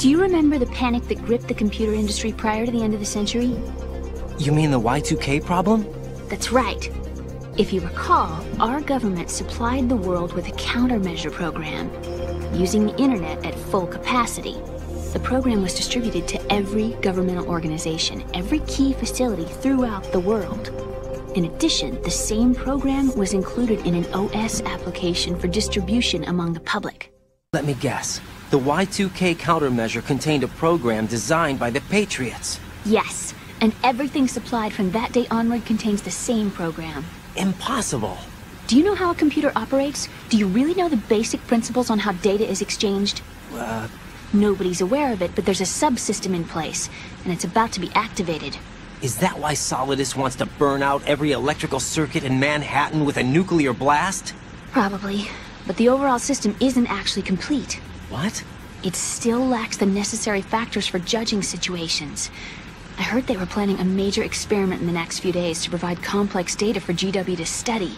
Do you remember the panic that gripped the computer industry prior to the end of the century? You mean the Y2K problem? That's right. If you recall, our government supplied the world with a countermeasure program, using the internet at full capacity. The program was distributed to every governmental organization, every key facility throughout the world. In addition, the same program was included in an OS application for distribution among the public. Let me guess. The Y2K countermeasure contained a program designed by the Patriots. Yes, and everything supplied from that day onward contains the same program. Impossible. Do you know how a computer operates? Do you really know the basic principles on how data is exchanged? Nobody's aware of it, but there's a subsystem in place, and it's about to be activated. Is that why Solidus wants to burn out every electrical circuit in Manhattan with a nuclear blast? Probably, but the overall system isn't actually complete. What? It still lacks the necessary factors for judging situations. I heard they were planning a major experiment in the next few days to provide complex data for GW to study.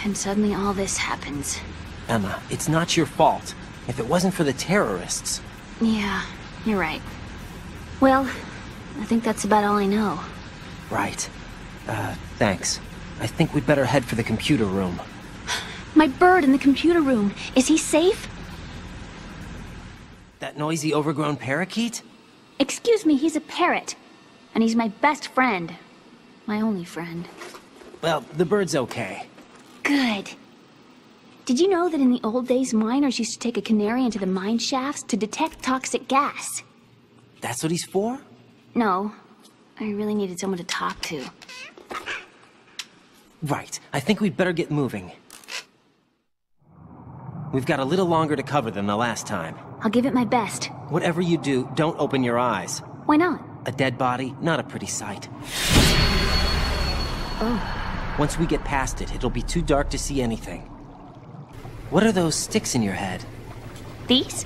And suddenly all this happens. Emma, it's not your fault. If it wasn't for the terrorists... Yeah, you're right. Well, I think that's about all I know. Right. Thanks. I think we'd better head for the computer room. My bird in the computer room. Is he safe? That noisy, overgrown parakeet? Excuse me, he's a parrot. And he's my best friend. My only friend. Well, the bird's okay. Good. Did you know that in the old days, miners used to take a canary into the mine shafts to detect toxic gas? That's what he's for? No. I really needed someone to talk to. Right. I think we'd better get moving. We've got a little longer to cover than the last time. I'll give it my best. Whatever you do, don't open your eyes. Why not? A dead body, not a pretty sight. Oh. Once we get past it, it'll be too dark to see anything. What are those sticks in your head? These?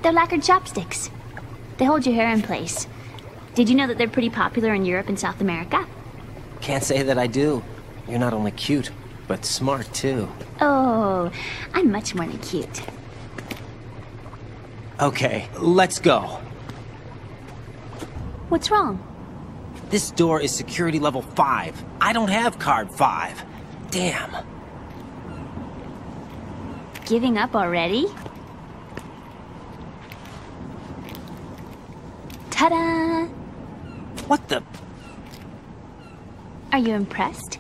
They're lacquered chopsticks. They hold your hair in place. Did you know that they're pretty popular in Europe and South America? Can't say that I do. You're not only cute, but smart too. Oh, I'm much more than cute. Okay, let's go. What's wrong? This door is security level 5. I don't have card 5. Damn. Giving up already? Ta-da! What the... Are you impressed?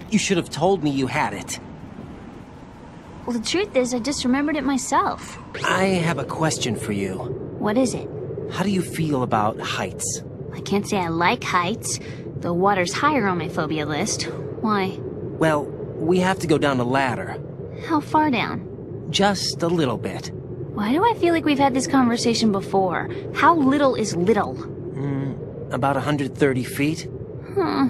You should have told me you had it. Well, the truth is, I just remembered it myself. I have a question for you. What is it? How do you feel about heights? I can't say I like heights. The water's higher on my phobia list. Why? Well, we have to go down a ladder. How far down? Just a little bit. Why do I feel like we've had this conversation before? How little is little? About 130 feet. Huh.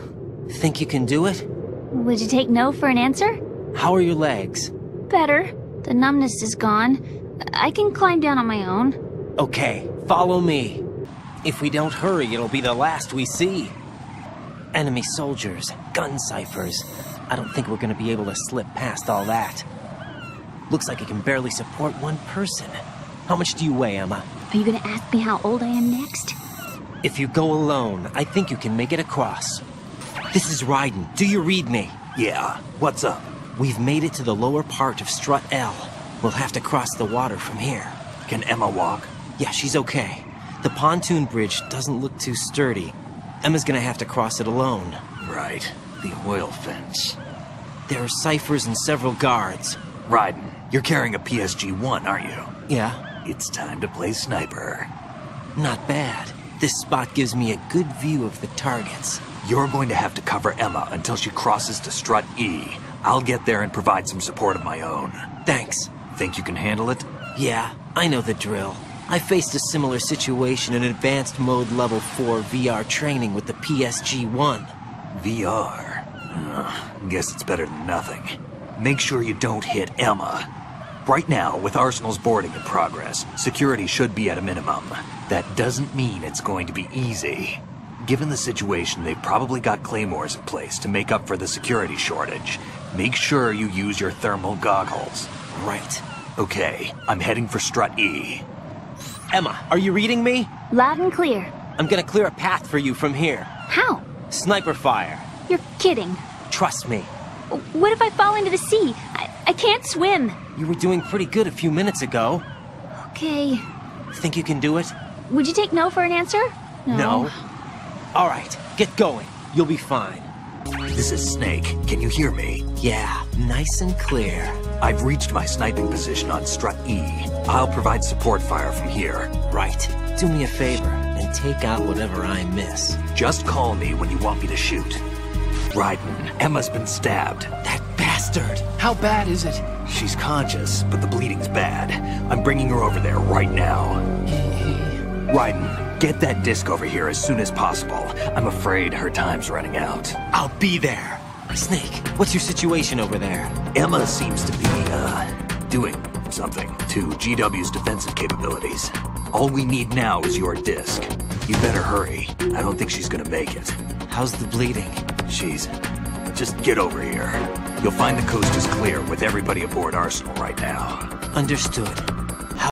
Think you can do it? Would you take no for an answer? How are your legs? Better. The numbness is gone. I can climb down on my own. Okay, follow me. If we don't hurry, it'll be the last we see. Enemy soldiers, gun ciphers. I don't think we're gonna be able to slip past all that. Looks like it can barely support one person. How much do you weigh, Emma? Are you gonna ask me how old I am next? If you go alone, I think you can make it across. This is Raiden. Do you read me? Yeah, what's up? We've made it to the lower part of Strut L. We'll have to cross the water from here. Can Emma walk? Yeah, she's okay. The pontoon bridge doesn't look too sturdy. Emma's gonna have to cross it alone. Right, the oil fence. There are ciphers and several guards. Raiden, you're carrying a PSG-1, aren't you? Yeah, It's time to play sniper. not bad. This spot gives me a good view of the targets. You're going to have to cover Emma until she crosses to Strut E. I'll get there and provide some support of my own. Thanks. Think you can handle it? Yeah, I know the drill. I faced a similar situation in advanced mode level 4 VR training with the PSG-1. VR? Guess it's better than nothing. Make sure you don't hit Emma. Right now, with Arsenal's boarding in progress, security should be at a minimum. That doesn't mean it's going to be easy. Given the situation, they've probably got claymores in place to make up for the security shortage. Make sure you use your thermal goggles. Right. Okay, I'm heading for Strut E. Emma, are you reading me? Loud and clear. I'm gonna clear a path for you from here. How? Sniper fire. You're kidding. Trust me. What if I fall into the sea? I can't swim. You were doing pretty good a few minutes ago. Okay. Think you can do it? Would you take no for an answer? No. All right, get going. You'll be fine. This is Snake. Can you hear me? Yeah, nice and clear. I've reached my sniping position on Strut E. I'll provide support fire from here. Right. Do me a favor and take out whatever I miss. Just call me when you want me to shoot. Raiden, Emma's been stabbed. That bastard! How bad is it? She's conscious, but the bleeding's bad. I'm bringing her over there right now. Raiden, get that disc over here as soon as possible. I'm afraid her time's running out. I'll be there. Snake, what's your situation over there? Emma seems to be, doing something to GW's defensive capabilities. All we need now is your disc. You better hurry. I don't think she's gonna make it. How's the bleeding? Just get over here. You'll find the coast is clear with everybody aboard Arsenal right now. Understood.